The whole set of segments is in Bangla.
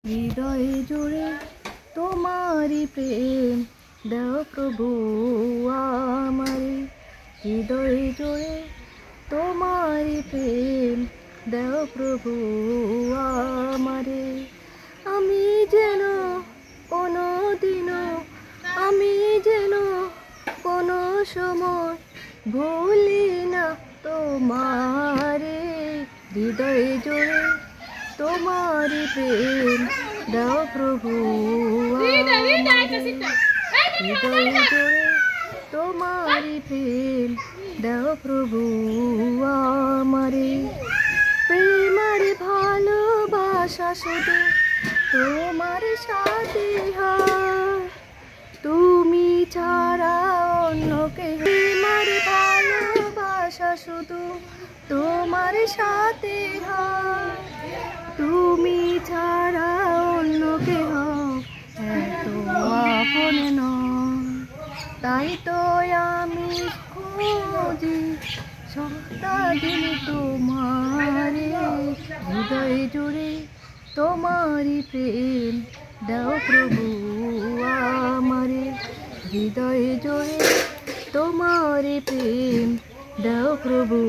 হৃদয়ে জুড়ে তোমারি প্রেম দাও প্রভু আমারে। হৃদয়ে জুড়ে তোমারি প্রেম দাও প্রভু আমারে। আমি যেন কোনো দিনও আমি যেন কোনো সময় ভুলি না তোমারে। হৃদয়ে জুড়ে তোমারি প্রেম দাও প্রভু আমারে। হৃদয়ে জুড়ে তোমারি প্রেম দাও প্রভু আমারে। প্রেমার ভালোবাসা শুধু তোমার সাথে হয়, তুমি ছাড়া অন্য কেউ। প্রেমার ভালোবাসা শুধু তোমার সাথে হয়, তুমি ছাড়া অন্য কেহ এত আপন নয়। তাই তো আমি খুঁজি সপ্তাহদিন তোমারে। হৃদয়ে জুড়ে তোমারি প্রেম দাও প্রভু আমারে। হৃদয়ে জুড়ে তোমারি প্রেম দাও প্রভু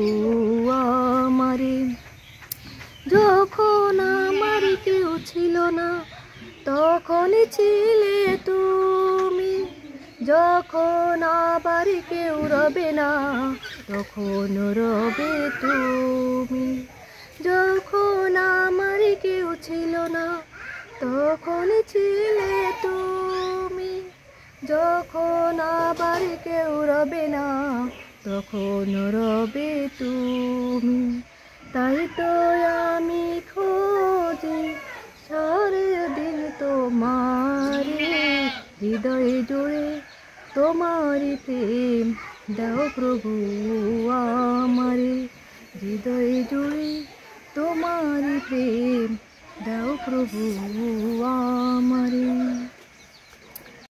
আমারে। যখন আমার কেউ ছিল না তখন ছিলে তুমি, যখন আবার কেউ রবে না তখন রবে তুমি। যখন আমার কেউ ছিল না তখন ছিলে তুমি, যখন আবার কেউ রবে না তখন রবে তুমি। তাই তো আমি খোঁজি সারাদিন তোমারে। হৃদয়ে জুড়ে তোমারি প্রেম দাও প্রভু আমারে। হৃদয়ে জুড়ে তোমারি প্রেম দাও প্রভু আমারে।